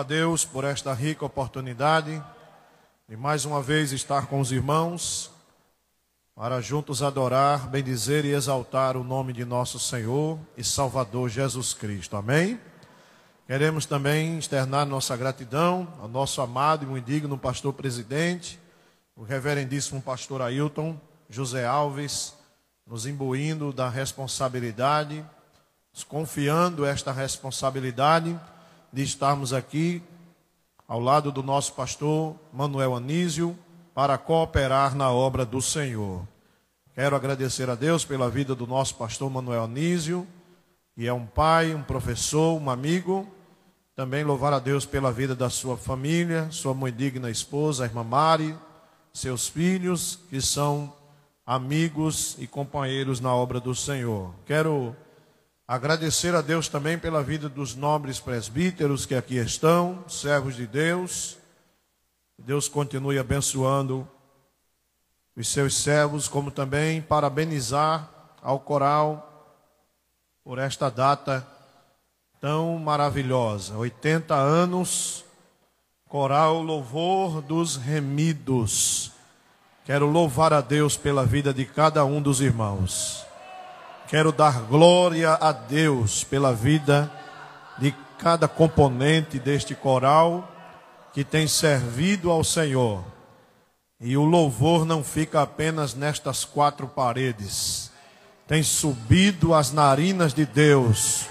Deus por esta rica oportunidade de mais uma vez estar com os irmãos para juntos adorar, bendizer e exaltar o nome de nosso Senhor e Salvador Jesus Cristo. Amém? Queremos também externar nossa gratidão ao nosso amado e muito digno pastor presidente, o reverendíssimo pastor Ailton José Alves, nos imbuindo da responsabilidade, nos confiando esta responsabilidade de estarmos aqui ao lado do nosso pastor Manuel Anísio para cooperar na obra do Senhor. Quero agradecer a Deus pela vida do nosso pastor Manuel Anísio, que é um pai, um professor, um amigo. Também louvar a Deus pela vida da sua família, sua muito digna esposa, a irmã Mari, seus filhos, que são amigos e companheiros na obra do Senhor. Quero agradecer a Deus também pela vida dos nobres presbíteros que aqui estão, servos de Deus. Deus continue abençoando os seus servos, como também parabenizar ao coral por esta data tão maravilhosa. 80 anos, coral Louvor dos Remidos. Quero louvar a Deus pela vida de cada um dos irmãos. Quero dar glória a Deus pela vida de cada componente deste coral que tem servido ao Senhor. E o louvor não fica apenas nestas quatro paredes. Tem subido às narinas de Deus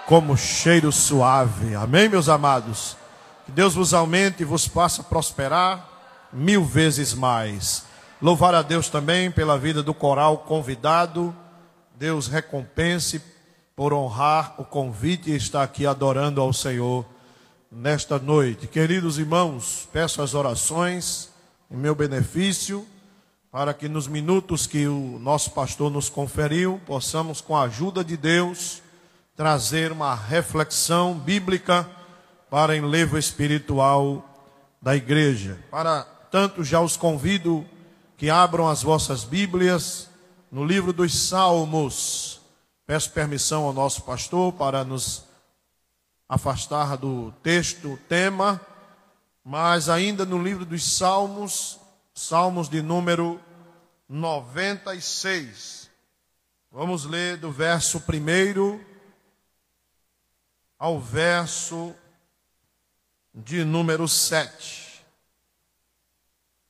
como cheiro suave. Amém, meus amados? Que Deus vos aumente e vos faça prosperar 1000 vezes mais. Louvar a Deus também pela vida do coral convidado. Deus recompense por honrar o convite e estar aqui adorando ao Senhor nesta noite. Queridos irmãos, peço as orações em meu benefício, para que nos minutos que o nosso pastor nos conferiu, possamos, com a ajuda de Deus, trazer uma reflexão bíblica para enlevo espiritual da igreja. Para tanto, já os convido que abram as vossas Bíblias no livro dos Salmos. Peço permissão ao nosso pastor para nos afastar do texto, tema, mas ainda no livro dos Salmos, Salmos de número 96. Vamos ler do verso 1 ao verso de número 7.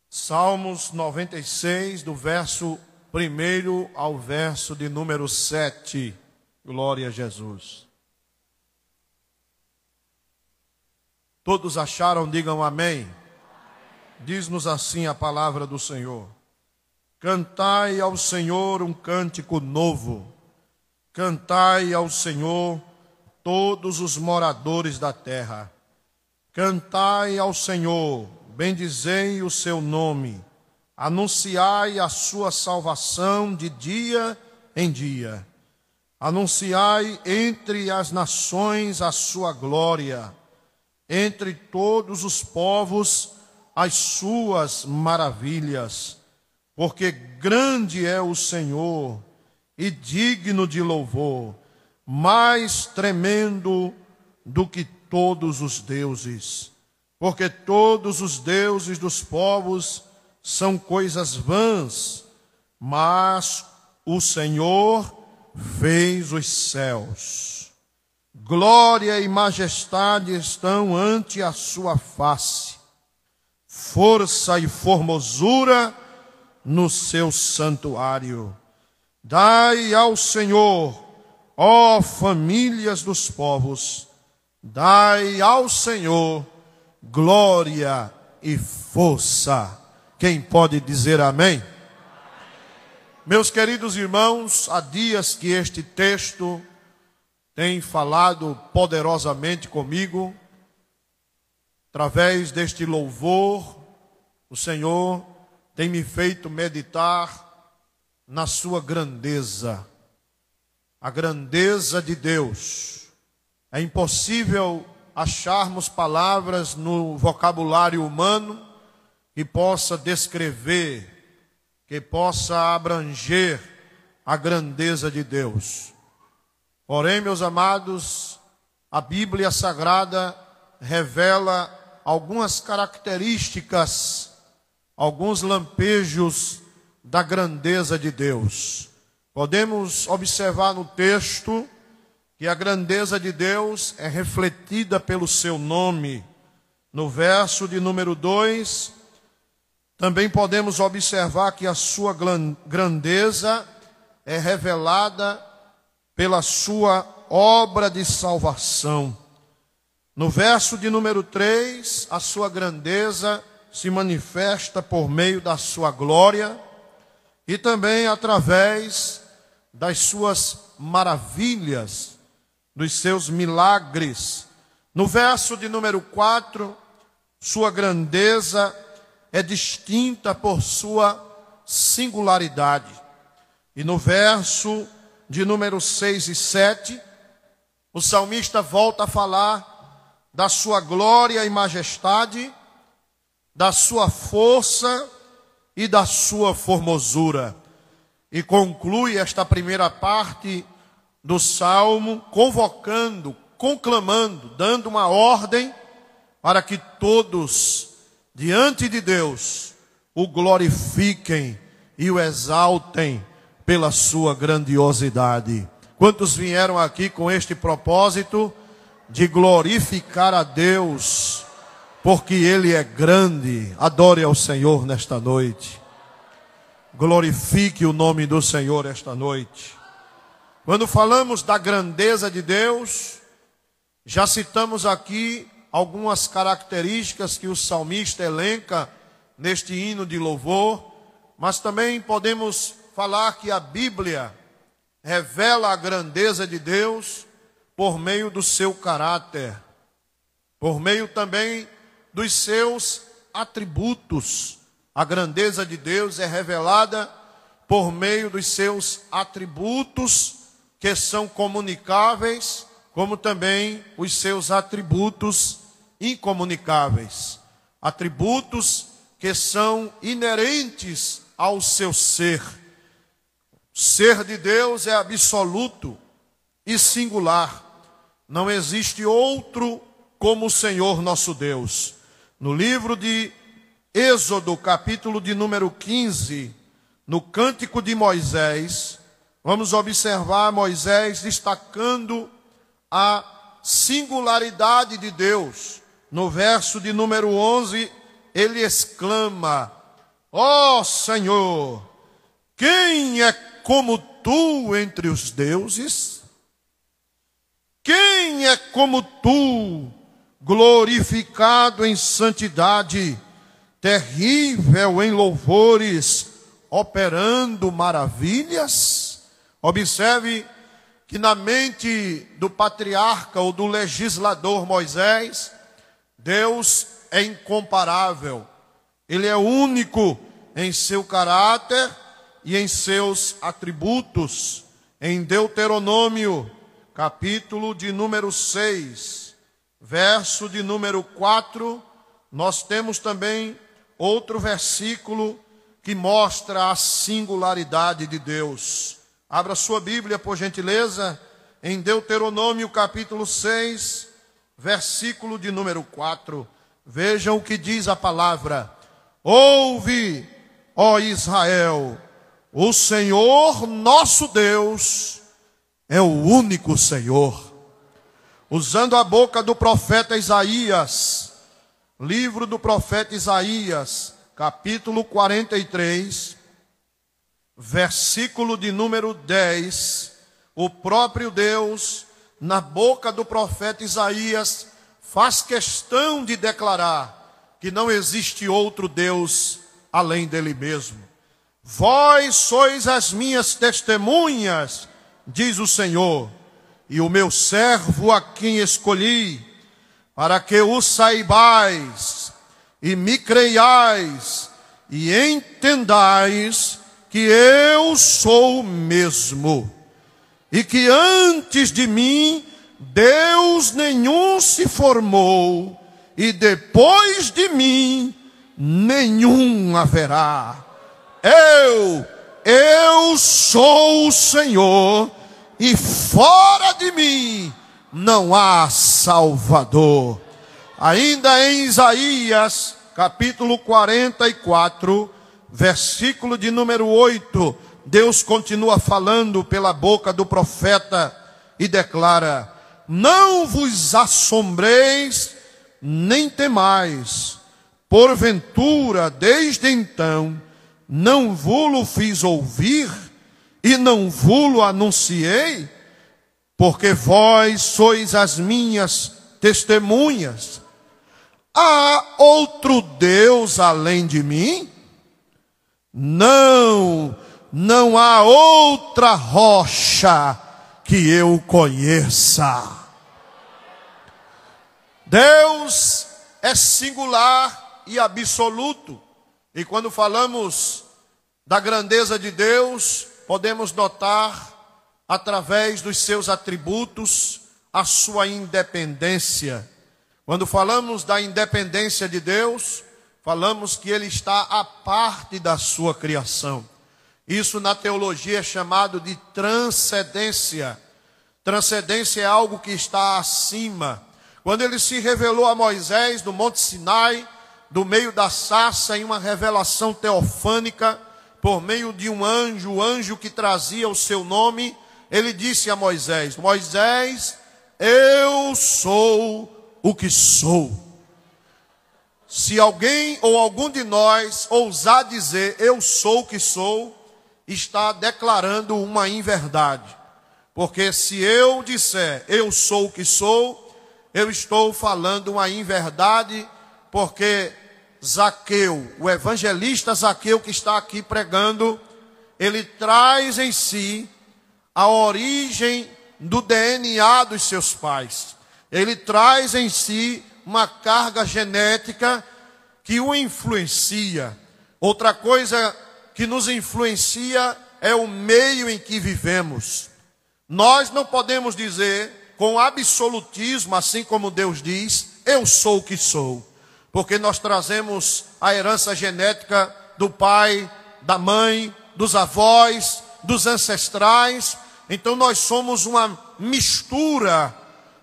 Salmos 96, do verso 1 ao verso de número 7. Glória a Jesus. Todos acharam? Digam amém. Diz-nos assim a palavra do Senhor. Cantai ao Senhor um cântico novo. Cantai ao Senhor todos os moradores da terra. Cantai ao Senhor, bendizei o seu nome. Anunciai a sua salvação de dia em dia. Anunciai entre as nações a sua glória. Entre todos os povos as suas maravilhas. Porque grande é o Senhor e digno de louvor, mais tremendo do que todos os deuses. Porque todos os deuses dos povos são coisas vãs, mas o Senhor fez os céus. Glória e majestade estão ante a sua face, força e formosura no seu santuário. Dai ao Senhor, ó famílias dos povos, dai ao Senhor glória e força. Quem pode dizer amém? Meus queridos irmãos, há dias que este texto tem falado poderosamente comigo. Através deste louvor, o Senhor tem me feito meditar na sua grandeza. A grandeza de Deus. É impossível acharmos palavras no vocabulário humano que possa descrever, que possa abranger a grandeza de Deus. Porém, meus amados, a Bíblia Sagrada revela algumas características, alguns lampejos da grandeza de Deus. Podemos observar no texto que a grandeza de Deus é refletida pelo seu nome. No verso de número 2, também podemos observar que a sua grandeza é revelada pela sua obra de salvação. No verso de número 3, a sua grandeza se manifesta por meio da sua glória e também através das suas maravilhas, dos seus milagres. No verso de número 4, sua grandeza é distinta por sua singularidade. E no verso de número 6 e 7, o salmista volta a falar da sua glória e majestade, da sua força e da sua formosura. E conclui esta primeira parte do salmo convocando, conclamando, dando uma ordem para que todos, diante de Deus, o glorifiquem e o exaltem pela sua grandiosidade. Quantos vieram aqui com este propósito de glorificar a Deus, porque Ele é grande? Adore ao Senhor nesta noite. Glorifique o nome do Senhor esta noite. Quando falamos da grandeza de Deus, já citamos aqui algumas características que o salmista elenca neste hino de louvor, mas também podemos falar que a Bíblia revela a grandeza de Deus por meio do seu caráter, por meio também dos seus atributos. A grandeza de Deus é revelada por meio dos seus atributos, que são comunicáveis, como também os seus atributos incomunicáveis. Atributos que são inerentes ao seu ser. O ser de Deus é absoluto e singular. Não existe outro como o Senhor nosso Deus. No livro de Êxodo, capítulo de número 15, no Cântico de Moisés, vamos observar Moisés destacando a singularidade de Deus. No verso de número 11, ele exclama: ó Senhor, quem é como tu entre os deuses? Quem é como tu, glorificado em santidade, terrível em louvores, operando maravilhas? Observe que na mente do patriarca ou do legislador Moisés, Deus é incomparável. Ele é único em seu caráter e em seus atributos. Em Deuteronômio, capítulo de número 6, verso de número 4, nós temos também outro versículo que mostra a singularidade de Deus. Abra sua Bíblia, por gentileza, em Deuteronômio, capítulo 6, versículo de número 4. Vejam o que diz a palavra: ouve, ó Israel, o Senhor nosso Deus é o único Senhor. Usando a boca do profeta Isaías, livro do profeta Isaías, capítulo 43, versículo de número 10, o próprio Deus, na boca do profeta Isaías, faz questão de declarar que não existe outro Deus além dele mesmo. Vós sois as minhas testemunhas, diz o Senhor, e o meu servo a quem escolhi, para que o saibais e me creiais e entendais que eu sou o mesmo, e que antes de mim Deus nenhum se formou, e depois de mim nenhum haverá. Eu sou o Senhor, e fora de mim não há Salvador. Ainda em Isaías, capítulo 44, versículo de número 8, Deus continua falando pela boca do profeta e declara: não vos assombreis, nem temais, porventura, desde então, não vou-lo fiz ouvir, e não vou-lo anunciei, porque vós sois as minhas testemunhas. Há outro Deus além de mim? Não há outra rocha que eu conheça. Deus é singular e absoluto. E quando falamos da grandeza de Deus, podemos notar, através dos seus atributos, a sua independência. Quando falamos da independência de Deus, falamos que Ele está à parte da sua criação. Isso na teologia é chamado de transcendência. Transcendência é algo que está acima. Quando Ele se revelou a Moisés no Monte Sinai, do meio da sarça, em uma revelação teofânica, por meio de um anjo, o anjo que trazia o seu nome, Ele disse a Moisés: Moisés, eu sou o que sou. Se alguém ou algum de nós ousar dizer eu sou o que sou, está declarando uma inverdade. Porque se eu disser eu sou o que sou, eu estou falando uma inverdade, porque Zaqueu, o evangelista Zaqueu que está aqui pregando, ele traz em si a origem do DNA dos seus pais. Ele traz em si uma carga genética que o influencia. Outra coisa que nos influencia é o meio em que vivemos. Nós não podemos dizer com absolutismo, assim como Deus diz, eu sou o que sou. Porque nós trazemos a herança genética do pai, da mãe, dos avós, dos ancestrais. Então nós somos uma mistura.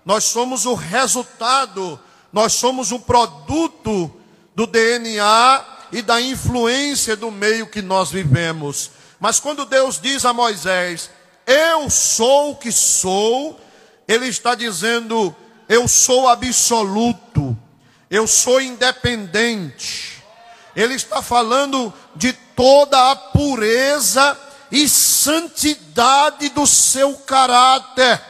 Nós somos o resultado, nós somos o produto do DNA e da influência do meio que nós vivemos. Mas quando Deus diz a Moisés, eu sou o que sou, Ele está dizendo, eu sou absoluto, eu sou independente. Ele está falando de toda a pureza e santidade do seu caráter.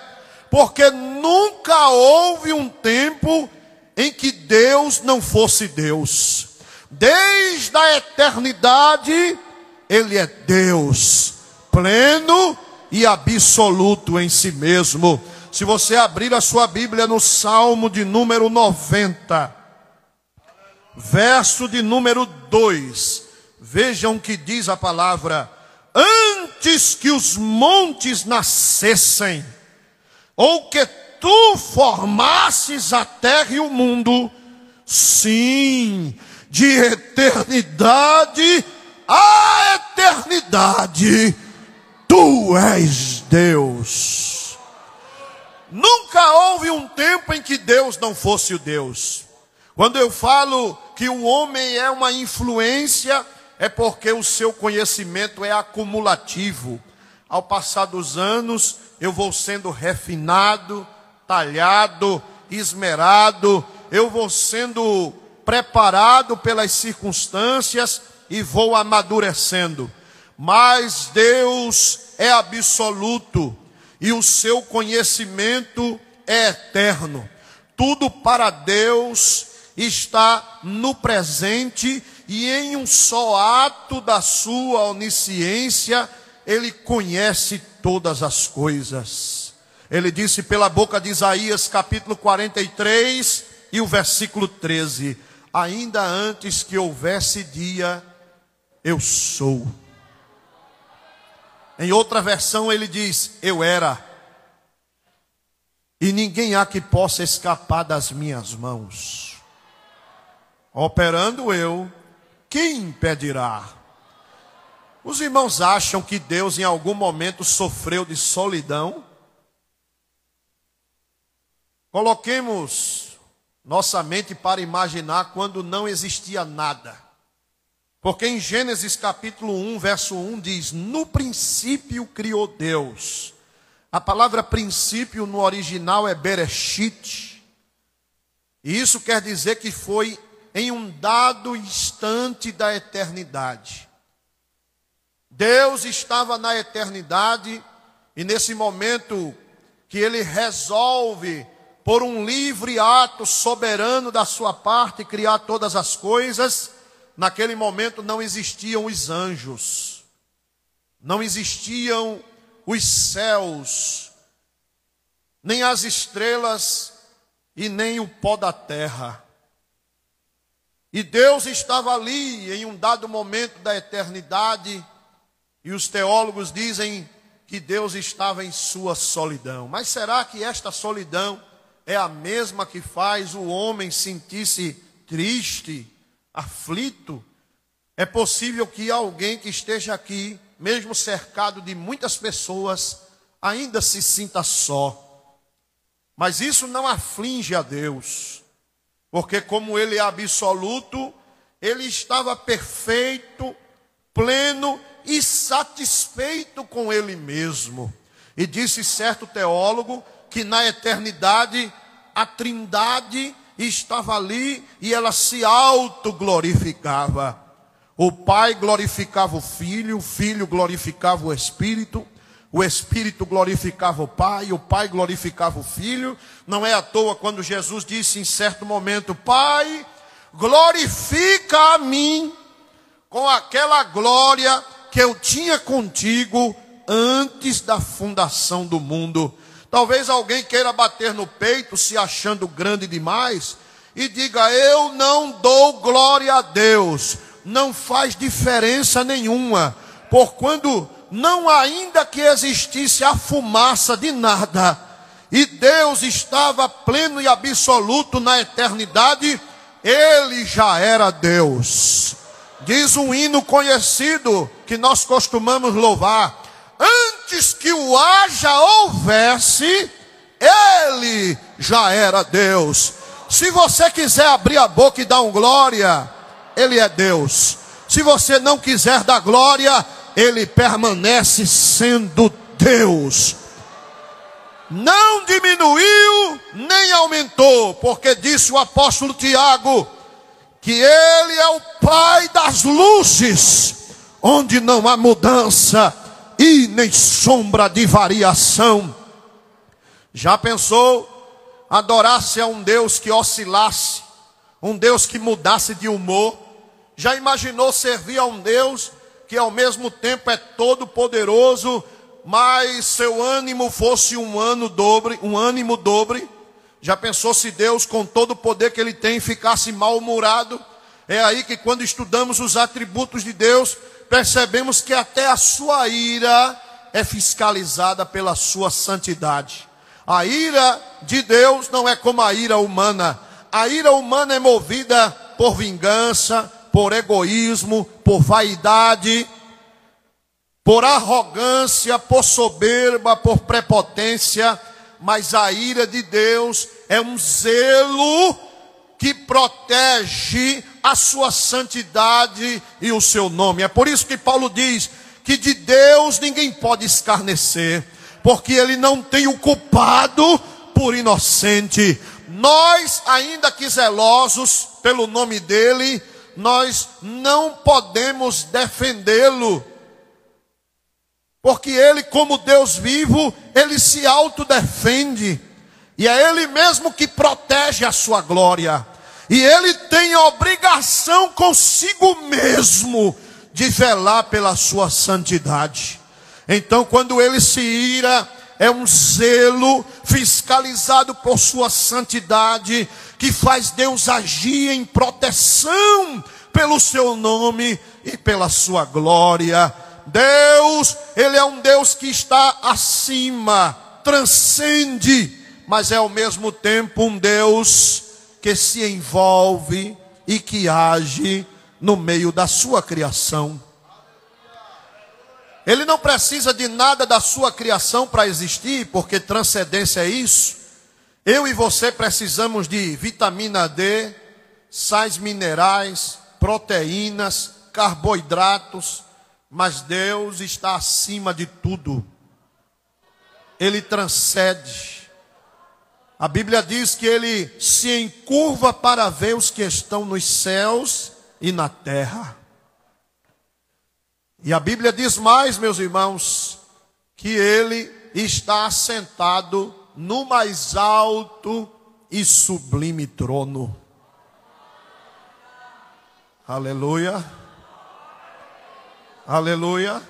Porque nunca houve um tempo em que Deus não fosse Deus. Desde a eternidade, Ele é Deus, pleno e absoluto em si mesmo. Se você abrir a sua Bíblia no Salmo de número 90, verso de número 2, vejam o que diz a palavra: antes que os montes nascessem, ou que tu formasses a terra e o mundo, sim, de eternidade a eternidade, tu és Deus. Nunca houve um tempo em que Deus não fosse o Deus. Quando eu falo que o homem é uma influência, é porque o seu conhecimento é acumulativo. Ao passar dos anos, eu vou sendo refinado, talhado, esmerado, eu vou sendo preparado pelas circunstâncias e vou amadurecendo. Mas Deus é absoluto e o seu conhecimento é eterno. Tudo para Deus está no presente e em um só ato da sua onisciência, Ele conhece todas as coisas. Ele disse pela boca de Isaías, capítulo 43, e o versículo 13: ainda antes que houvesse dia, eu sou. Em outra versão ele diz, eu era. E ninguém há que possa escapar das minhas mãos. Operando eu, quem impedirá? Os irmãos acham que Deus em algum momento sofreu de solidão? Coloquemos nossa mente para imaginar quando não existia nada. Porque em Gênesis capítulo 1, verso 1 diz: no princípio criou Deus. A palavra princípio no original é Bereshit. E isso quer dizer que foi em um dado instante da eternidade. Deus estava na eternidade e nesse momento que ele resolve, por um livre ato soberano da sua parte, criar todas as coisas, naquele momento não existiam os anjos, não existiam os céus, nem as estrelas e nem o pó da terra. E Deus estava ali em um dado momento da eternidade, e os teólogos dizem que Deus estava em sua solidão. Mas será que esta solidão é a mesma que faz o homem sentir-se triste, aflito? É possível que alguém que esteja aqui, mesmo cercado de muitas pessoas, ainda se sinta só. Mas isso não aflige a Deus, porque como Ele é absoluto, Ele estava perfeito, pleno e satisfeito com Ele mesmo. E disse certo teólogo que na eternidade a Trindade estava ali e ela se autoglorificava. O Pai glorificava o Filho glorificava o Espírito glorificava o Pai glorificava o Filho. Não é à toa quando Jesus disse em certo momento: Pai, glorifica a mim com aquela glória que eu tinha contigo antes da fundação do mundo. Talvez alguém queira bater no peito, se achando grande demais, e diga: eu não dou glória a Deus. Não faz diferença nenhuma, por quando não ainda que existisse a fumaça de nada, e Deus estava pleno e absoluto na eternidade, Ele já era Deus. Diz um hino conhecido que nós costumamos louvar: antes que o haja houvesse, Ele já era Deus. Se você quiser abrir a boca e dar um glória, Ele é Deus. Se você não quiser dar glória, Ele permanece sendo Deus. Não diminuiu, nem aumentou, porque disse o apóstolo Tiago que Ele é o Pai das luzes, onde não há mudança e nem sombra de variação. Já pensou adorar-se a um Deus que oscilasse, um Deus que mudasse de humor? Já imaginou servir a um Deus que ao mesmo tempo é todo poderoso, mas seu ânimo fosse um ânimo dobre? Já pensou se Deus, com todo o poder que Ele tem, ficasse mal-humorado? É aí que, quando estudamos os atributos de Deus, percebemos que até a sua ira é fiscalizada pela sua santidade. A ira de Deus não é como a ira humana. A ira humana é movida por vingança, por egoísmo, por vaidade, por arrogância, por soberba, por prepotência. Mas a ira de Deus é um zelo que protege a sua santidade e o seu nome. É por isso que Paulo diz que de Deus ninguém pode escarnecer, porque Ele não tem o culpado por inocente. Nós, ainda que zelosos pelo nome dEle, nós não podemos defendê-lo, porque Ele, como Deus vivo, Ele se autodefende, e é Ele mesmo que protege a sua glória, e Ele tem a obrigação consigo mesmo de velar pela sua santidade. Então, quando Ele se ira, é um zelo fiscalizado por sua santidade, que faz Deus agir em proteção pelo seu nome e pela sua glória. Deus, Ele é um Deus que está acima, transcende, mas é ao mesmo tempo um Deus que se envolve e que age no meio da sua criação. Ele não precisa de nada da sua criação para existir, porque transcendência é isso. Eu e você precisamos de vitamina D, sais minerais, proteínas, carboidratos, mas Deus está acima de tudo. Ele transcende. A Bíblia diz que Ele se encurva para ver os que estão nos céus e na terra. E a Bíblia diz mais, meus irmãos, que Ele está assentado no mais alto e sublime trono. Aleluia. Aleluia.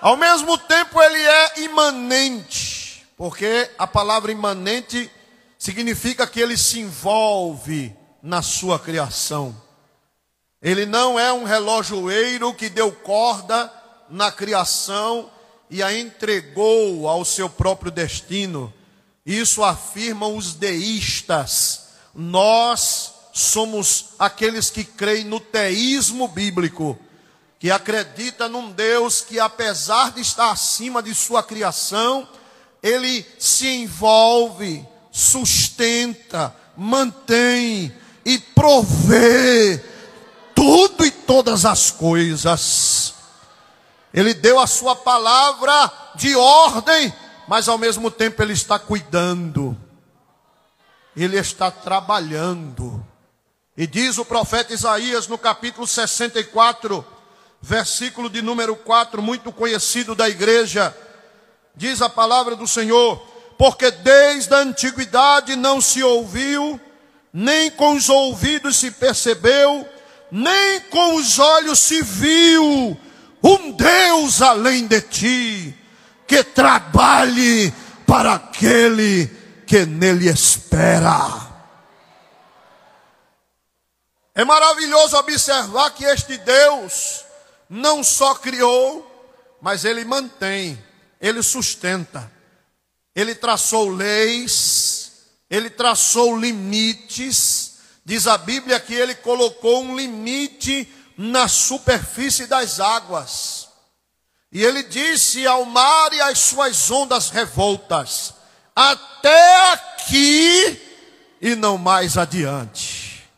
Ao mesmo tempo ele é imanente, porque a palavra imanente significa que ele se envolve na sua criação. Ele não é um relojoeiro que deu corda na criação e a entregou ao seu próprio destino. Isso afirmam os deístas. Nós somos aqueles que creem no teísmo bíblico, que acredita num Deus que, apesar de estar acima de sua criação, Ele se envolve, sustenta, mantém e provê tudo e todas as coisas. Ele deu a sua palavra de ordem, mas ao mesmo tempo Ele está cuidando. Ele está trabalhando. E diz o profeta Isaías no capítulo 64, versículo de número 4, muito conhecido da igreja. Diz a palavra do Senhor: porque desde a antiguidade não se ouviu, nem com os ouvidos se percebeu, nem com os olhos se viu um Deus além de ti, que trabalhe para aquele que nele espera. É maravilhoso observar que este Deus não só criou, mas Ele mantém, Ele sustenta. Ele traçou leis, Ele traçou limites. Diz a Bíblia que Ele colocou um limite na superfície das águas. E Ele disse ao mar e às suas ondas revoltas: até aqui e não mais adiante.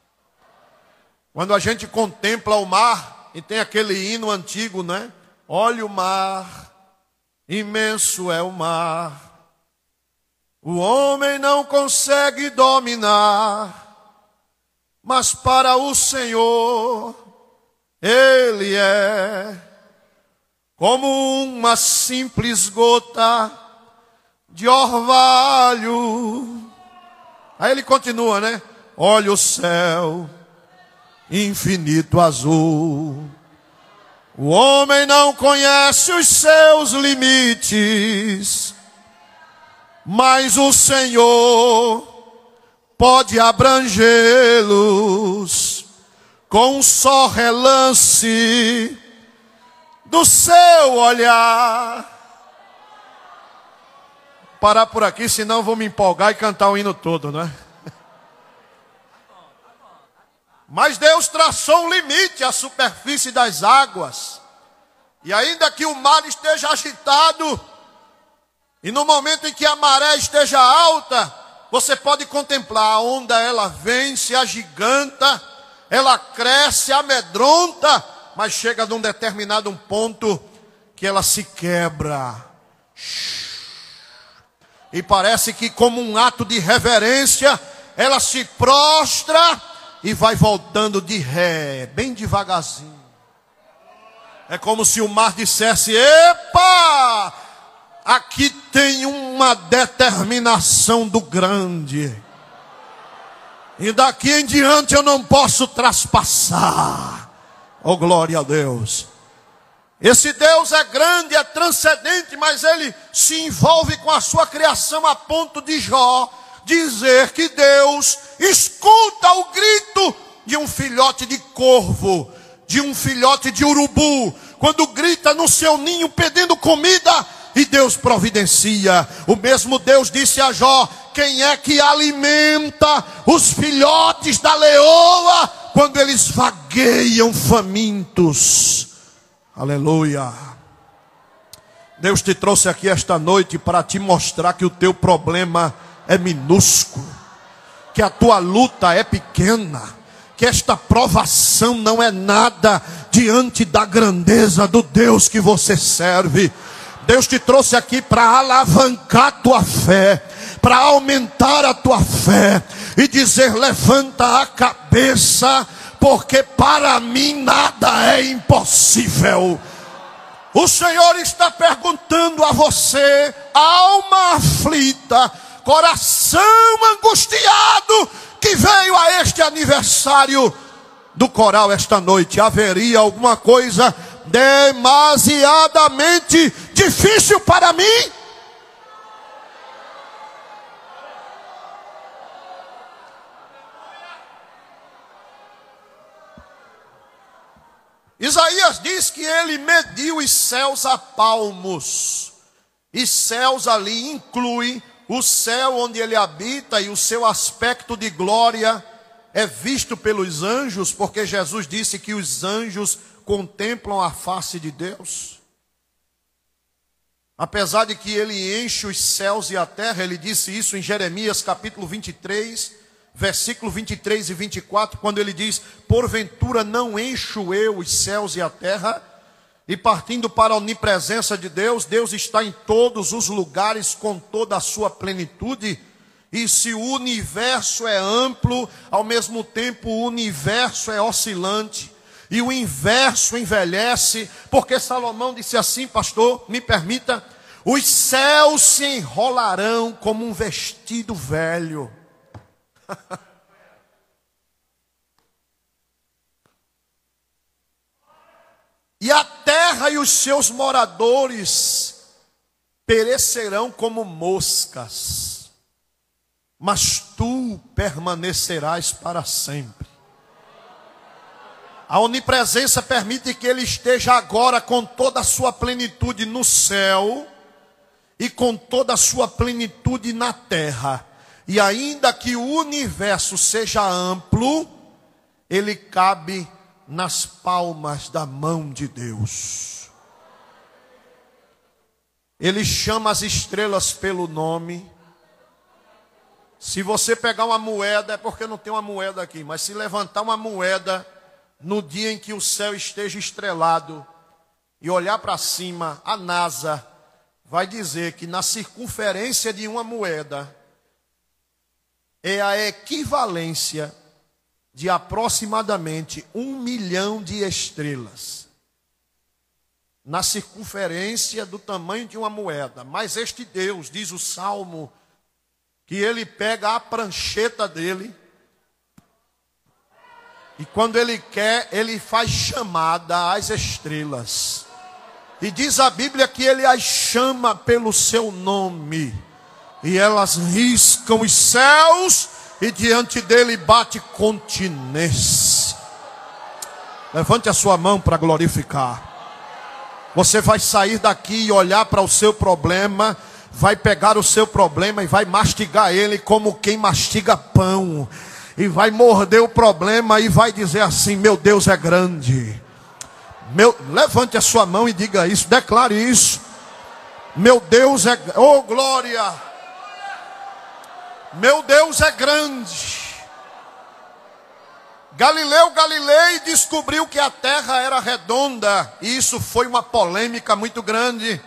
Quando a gente contempla o mar, e tem aquele hino antigo, né? Olha o mar, imenso é o mar, o homem não consegue dominar, mas para o Senhor Ele é como uma simples gota de orvalho. Aí ele continua, né? Olha o céu, infinito azul. O homem não conhece os seus limites, mas o Senhor pode abrangê-los com um só relance do seu olhar. Parar por aqui, senão vou me empolgar e cantar o hino todo, não é? Mas Deus traçou um limite à superfície das águas. E ainda que o mar esteja agitado, e no momento em que a maré esteja alta, você pode contemplar a onda, ela vem, se agiganta, ela cresce, amedronta, mas chega num determinado ponto que ela se quebra. E parece que, como um ato de reverência, ela se prostra e vai voltando de ré, bem devagarzinho. É como se o mar dissesse: epa, aqui tem uma determinação do grande, e daqui em diante eu não posso traspassar. Oh, glória a Deus. Esse Deus é grande, é transcendente, mas Ele se envolve com a sua criação a ponto de Jó dizer que Deus escuta o grito de um filhote de corvo, de um filhote de urubu, quando grita no seu ninho pedindo comida, e Deus providencia. O mesmo Deus disse a Jó: quem é que alimenta os filhotes da leoa quando eles vagueiam famintos? Aleluia. Deus te trouxe aqui esta noite para te mostrar que o teu problema é minúsculo, que a tua luta é pequena, que esta provação não é nada diante da grandeza do Deus que você serve. Deus te trouxe aqui para alavancar a tua fé, para aumentar a tua fé e dizer: levanta a cabeça, porque para mim nada é impossível. O Senhor está perguntando a você, alma aflita, coração angustiado, que veio a este aniversário do coral esta noite: haveria alguma coisa demasiadamente difícil para mim? Isaías diz que ele mediu os céus a palmos. E céus ali inclui o céu onde ele habita, e o seu aspecto de glória é visto pelos anjos, porque Jesus disse que os anjos contemplam a face de Deus. Apesar de que ele enche os céus e a terra, ele disse isso em Jeremias capítulo 23, versículo 23 e 24, quando ele diz: porventura não encho eu os céus e a terra? E partindo para a onipresença de Deus, Deus está em todos os lugares com toda a sua plenitude. E se o universo é amplo, ao mesmo tempo o universo é oscilante, e o inverso envelhece, porque Salomão disse assim, pastor, me permita: os céus se enrolarão como um vestido velho. E a terra e os seus moradores perecerão como moscas, mas tu permanecerás para sempre. A onipresença permite que ele esteja agora com toda a sua plenitude no céu e com toda a sua plenitude na terra. E ainda que o universo seja amplo, ele cabe nas palmas da mão de Deus. Ele chama as estrelas pelo nome. Se você pegar uma moeda, é porque não tem uma moeda aqui, mas se levantar uma moeda no dia em que o céu esteja estrelado e olhar para cima, a NASA vai dizer que na circunferência de uma moeda é a equivalência de aproximadamente 1 milhão de estrelas. Na circunferência do tamanho de uma moeda. Mas este Deus, diz o Salmo, que ele pega a prancheta dele, e quando ele quer, ele faz chamada às estrelas. E diz a Bíblia que ele as chama pelo seu nome. E elas riscam os céus, e diante dele bate continência. Levante a sua mão para glorificar. Você vai sair daqui e olhar para o seu problema, vai pegar o seu problema e vai mastigar ele como quem mastiga pão. E vai morder o problema e vai dizer assim: meu Deus é grande. Levante a sua mão e diga isso, declare isso. Meu Deus é, oh glória, meu Deus é grande. Galileu Galilei descobriu que a terra era redonda, e isso foi uma polêmica muito grande.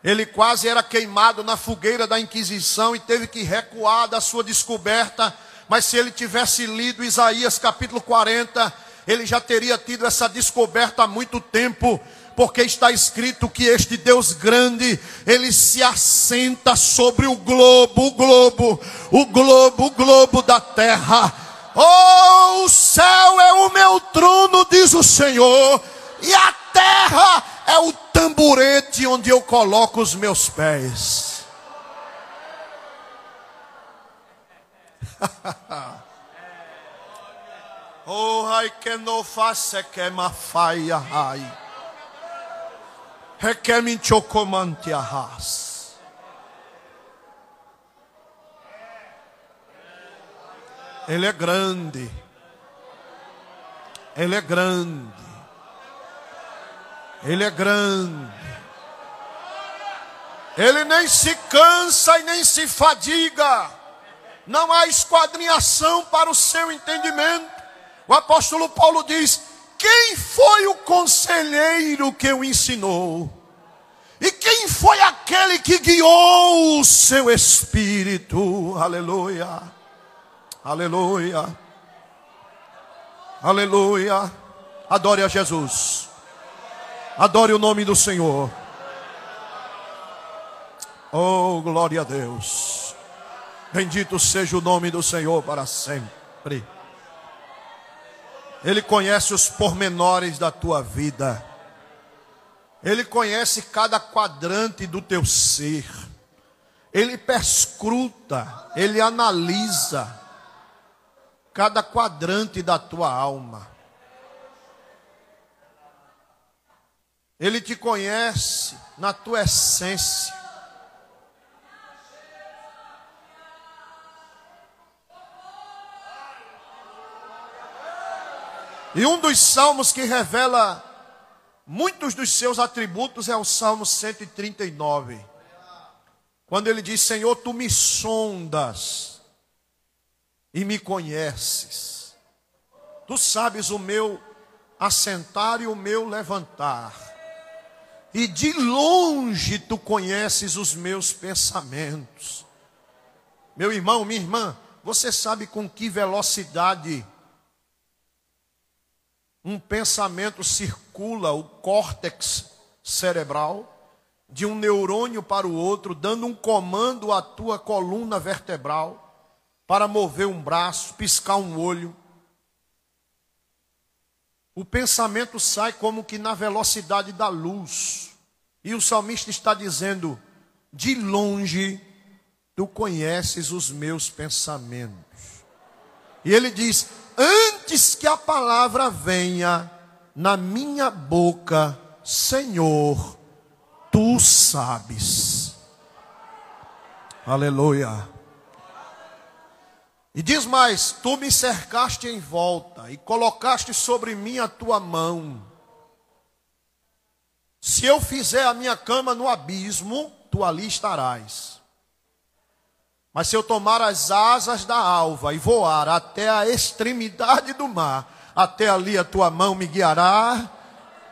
Ele quase era queimado na fogueira da Inquisição e teve que recuar da sua descoberta. Mas se ele tivesse lido Isaías capítulo 40, ele já teria tido essa descoberta há muito tempo, porque está escrito que este Deus grande, ele se assenta sobre o globo da terra. Oh, o céu é o meu trono, diz o Senhor, e a terra é o tamborete onde eu coloco os meus pés. Oh, ai que não faça que mafaia ai. Requemin chocomante arras. Ele é grande. Ele é grande. Ele é grande. Ele nem se cansa e nem se fadiga. Não há esquadrinhação para o seu entendimento. O apóstolo Paulo diz: quem foi o conselheiro que o ensinou? E quem foi aquele que guiou o seu espírito? Aleluia, aleluia, aleluia. Adore a Jesus. Adore o nome do Senhor. Oh, glória a Deus. Bendito seja o nome do Senhor para sempre. Ele conhece os pormenores da tua vida. Ele conhece cada quadrante do teu ser. Ele perscruta, ele analisa cada quadrante da tua alma. Ele te conhece na tua essência. E um dos salmos que revela muitos dos seus atributos é o Salmo 139. Quando ele diz: Senhor, tu me sondas e me conheces. Tu sabes o meu assentar e o meu levantar. E de longe tu conheces os meus pensamentos. Meu irmão, minha irmã, você sabe com que velocidade um pensamento circula o córtex cerebral, de um neurônio para o outro, dando um comando à tua coluna vertebral, para mover um braço, piscar um olho. O pensamento sai como que na velocidade da luz. E o salmista está dizendo: de longe tu conheces os meus pensamentos. E ele diz: antes que a palavra venha na minha boca, Senhor, tu sabes. Aleluia. E diz mais: tu me cercaste em volta e colocaste sobre mim a tua mão. Se eu fizer a minha cama no abismo, tu ali estarás. Mas se eu tomar as asas da alva e voar até a extremidade do mar, até ali a tua mão me guiará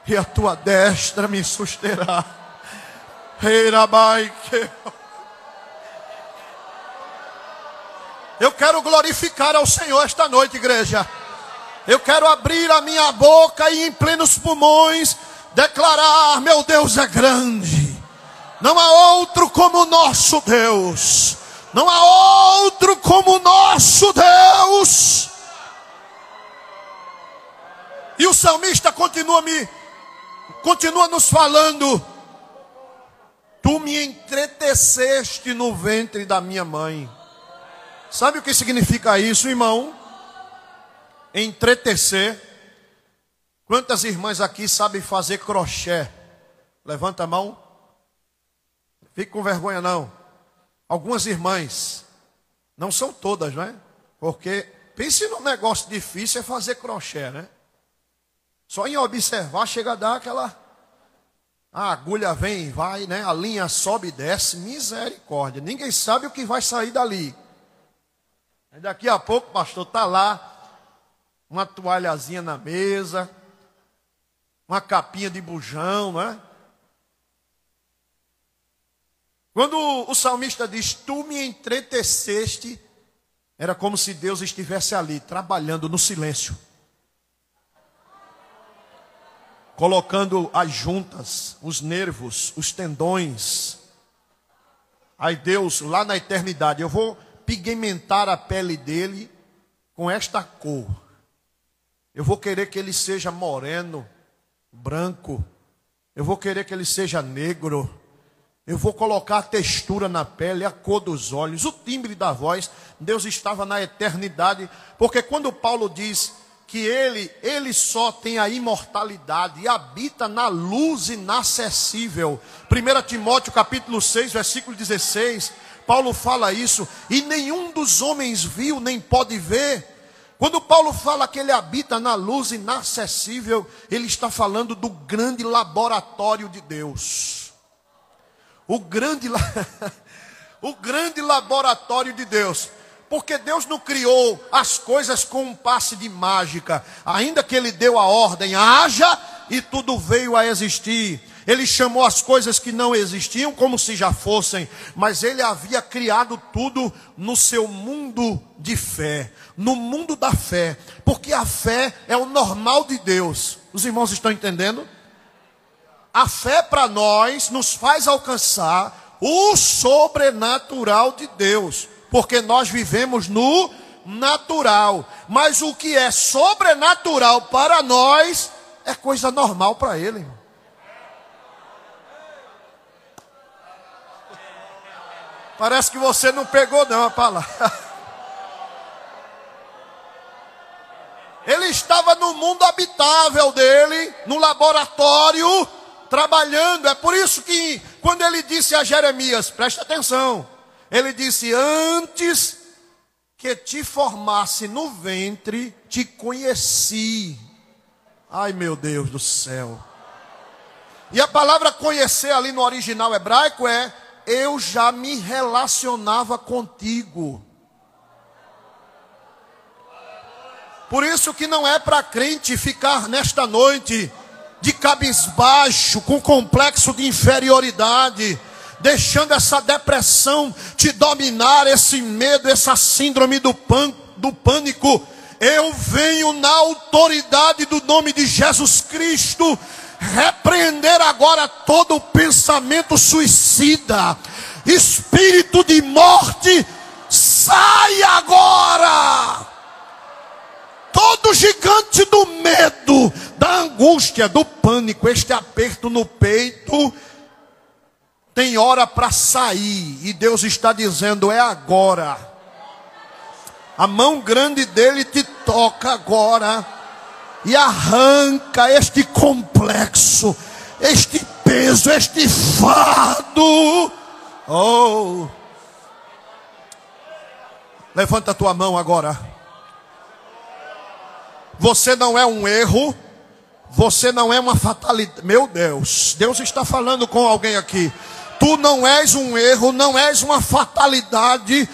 e a tua destra me susterá. Eu quero glorificar ao Senhor esta noite, igreja. Eu quero abrir a minha boca e em plenos pulmões declarar: meu Deus é grande. Não há outro como o nosso Deus. Não há outro como o nosso Deus. E o salmista continua nos falando: tu me entreteceste no ventre da minha mãe. Sabe o que significa isso, irmão? Entretecer. Quantas irmãs aqui sabem fazer crochê? Levanta a mão. Fique com vergonha não. Algumas irmãs, não são todas, não é? Porque pense num negócio difícil é fazer crochê, né? Só em observar chega a dar aquela... a agulha vem e vai, né? A linha sobe e desce, misericórdia. Ninguém sabe o que vai sair dali. Aí daqui a pouco, pastor, está lá uma toalhazinha na mesa, uma capinha de bujão, não é? Quando o salmista diz: tu me entreteceste, era como se Deus estivesse ali, trabalhando no silêncio, colocando as juntas, os nervos, os tendões. Aí Deus, lá na eternidade: eu vou pigmentar a pele dele com esta cor. Eu vou querer que ele seja moreno, branco. Eu vou querer que ele seja negro. Eu vou colocar a textura na pele, a cor dos olhos, o timbre da voz. Deus estava na eternidade. Porque quando Paulo diz que ele só tem a imortalidade e habita na luz inacessível. 1 Timóteo capítulo 6, versículo 16, Paulo fala isso. E nenhum dos homens viu, nem pode ver. Quando Paulo fala que ele habita na luz inacessível, ele está falando do grande laboratório de Deus. o grande, o grande laboratório de Deus. Porque Deus não criou as coisas com um passe de mágica. Ainda que Ele deu a ordem, haja, e tudo veio a existir. Ele chamou as coisas que não existiam como se já fossem. Mas Ele havia criado tudo no seu mundo de fé. No mundo da fé. Porque a fé é o normal de Deus. Os irmãos estão entendendo? A fé para nós nos faz alcançar o sobrenatural de Deus. Porque nós vivemos no natural. Mas o que é sobrenatural para nós é coisa normal para Ele. Parece que você não pegou não a palavra. Ele estava no mundo habitável dele, no laboratório, trabalhando. É por isso que quando ele disse a Jeremias, presta atenção, ele disse: antes que te formasse no ventre, te conheci. Ai, meu Deus do céu. E a palavra conhecer ali no original hebraico é: eu já me relacionava contigo. Por isso que não é para crente ficar nesta noite de cabisbaixo, com complexo de inferioridade, deixando essa depressão te dominar, esse medo, essa síndrome do pânico. Eu venho na autoridade do nome de Jesus Cristo repreender agora todo pensamento suicida, espírito de morte, sai agora! Todo gigante do medo, da angústia, do pânico, este aperto no peito, tem hora para sair, e Deus está dizendo: é agora. A mão grande dele te toca agora e arranca este complexo, este peso, este fardo. Oh! Levanta a tua mão agora. Você não é um erro, você não é uma fatalidade. Meu Deus, Deus está falando com alguém aqui. Tu não és um erro, não és uma fatalidade.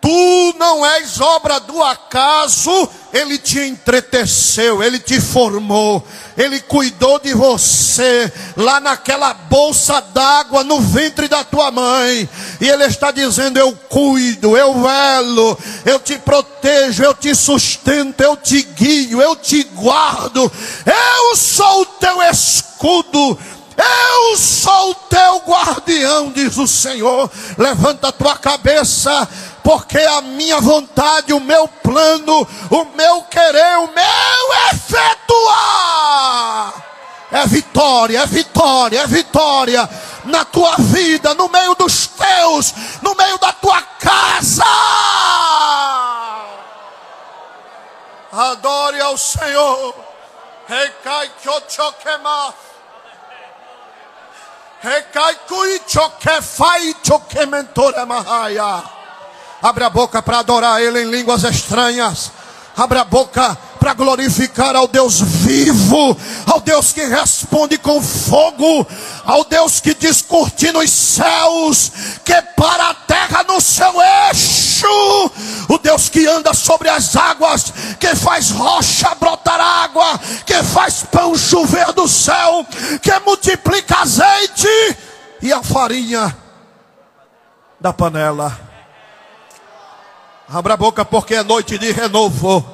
Tu não és obra do acaso. Ele te entreteceu, Ele te formou, Ele cuidou de você lá naquela bolsa d'água no ventre da tua mãe. E Ele está dizendo: eu cuido, eu velo, eu te protejo, eu te sustento, eu te guio, eu te guardo. Eu sou o teu escudo, eu sou o teu guardião, diz o Senhor. Levanta a tua cabeça, porque a minha vontade, o meu plano, o meu querer, o meu efetuar é vitória, é vitória, é vitória na tua vida, no meio dos teus, no meio da tua casa. Adore ao Senhor. Recai choquema. Recai cui choque fai choque mentore mahaya. Abre a boca para adorar Ele em línguas estranhas. Abre a boca para glorificar ao Deus vivo, ao Deus que responde com fogo, ao Deus que descortina os céus, que para a terra no seu eixo, o Deus que anda sobre as águas, que faz rocha brotar água, que faz pão chover do céu, que multiplica azeite e a farinha da panela. Abra a boca, porque é noite de renovo,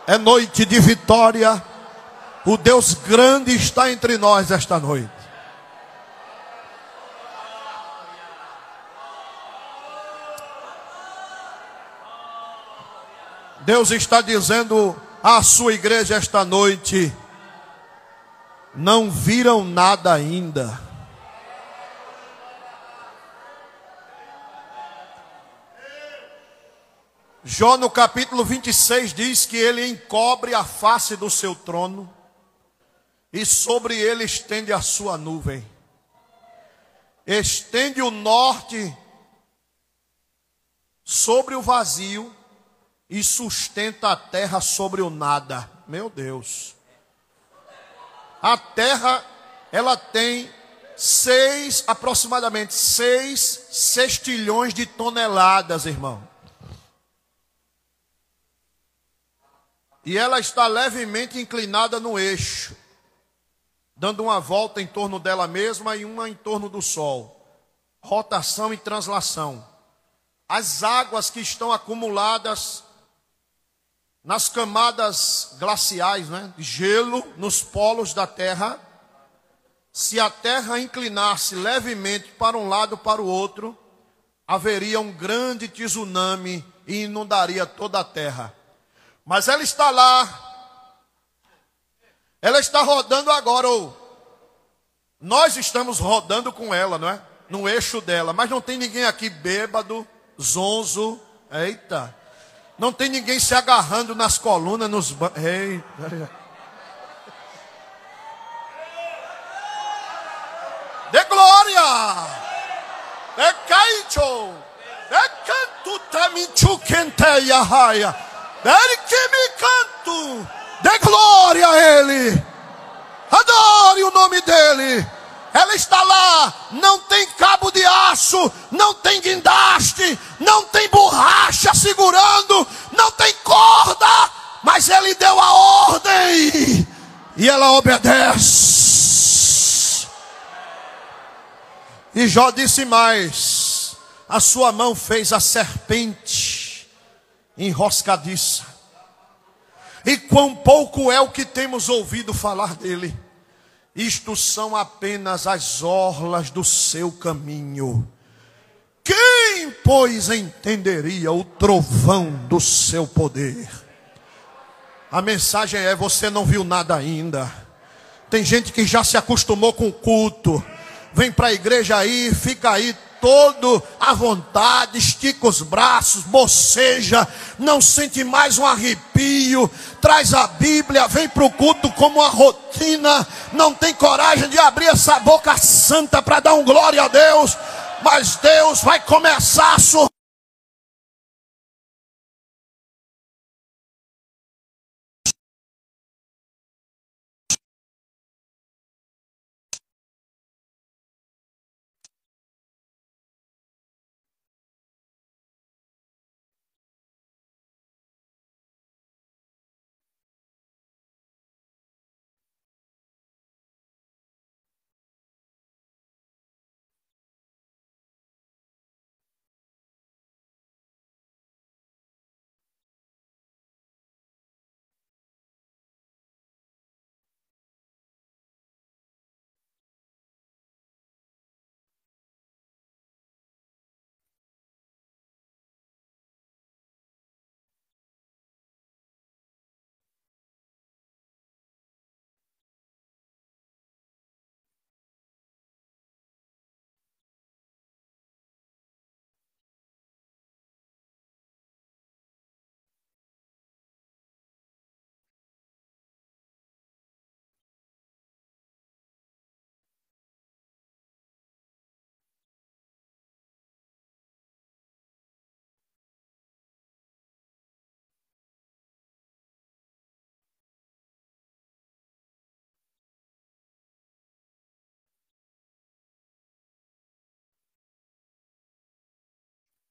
é noite de vitória. O Deus grande está entre nós esta noite. Deus está dizendo à sua igreja esta noite: não viram nada ainda. Jó no capítulo 26 diz que Ele encobre a face do seu trono e sobre ele estende a sua nuvem. Estende o norte sobre o vazio e sustenta a terra sobre o nada. Meu Deus. A terra, ela tem aproximadamente 6 sextilhões de toneladas, irmão. E ela está levemente inclinada no eixo, dando uma volta em torno dela mesma e uma em torno do Sol. Rotação e translação. As águas que estão acumuladas nas camadas glaciais, né, de gelo, nos polos da Terra, se a Terra inclinasse levemente para um lado ou para o outro, haveria um grande tsunami e inundaria toda a Terra. Mas ela está lá, ela está rodando agora, ou nós estamos rodando com ela, não é? No eixo dela, mas não tem ninguém aqui bêbado, zonzo, eita, não tem ninguém se agarrando nas colunas, nos bancos, eita. De glória, de caicho, de canto taminchu quenteia raia. Ele que me canto, dê glória a Ele, adore o nome dEle. Ela está lá, não tem cabo de aço, não tem guindaste, não tem borracha segurando, não tem corda, mas Ele deu a ordem e ela obedece. E Jó disse mais: a sua mão fez a serpente enroscadiça. E quão pouco é o que temos ouvido falar dele. Isto são apenas as orlas do seu caminho. Quem, pois, entenderia o trovão do seu poder? A mensagem é: você não viu nada ainda. Tem gente que já se acostumou com o culto, vem para a igreja aí, fica aí todo à vontade, estica os braços, boceja, não sente mais um arrepio, traz a Bíblia, vem para o culto como uma rotina, não tem coragem de abrir essa boca santa para dar um glória a Deus, mas Deus vai começar a surgir.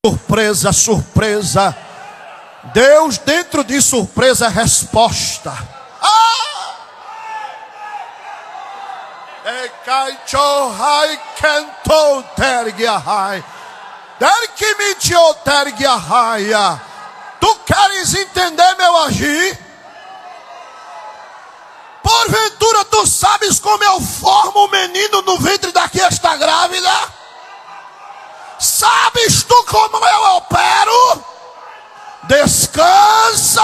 Surpresa, surpresa. Deus dentro de surpresa é resposta. Tu queres entender meu agir? Porventura tu sabes como eu formo o menino no ventre da que está grávida? Sabes tu como eu opero? Descansa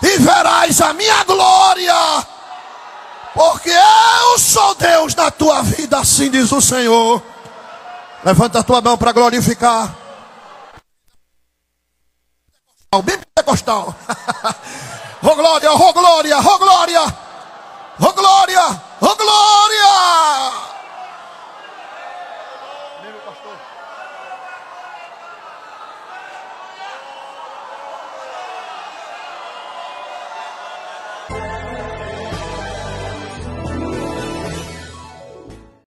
e verás a minha glória, porque eu sou Deus na tua vida, assim diz o Senhor. Levanta a tua mão para glorificar. Bem pentecostal. Oh glória, oh glória, oh glória, oh glória, oh glória.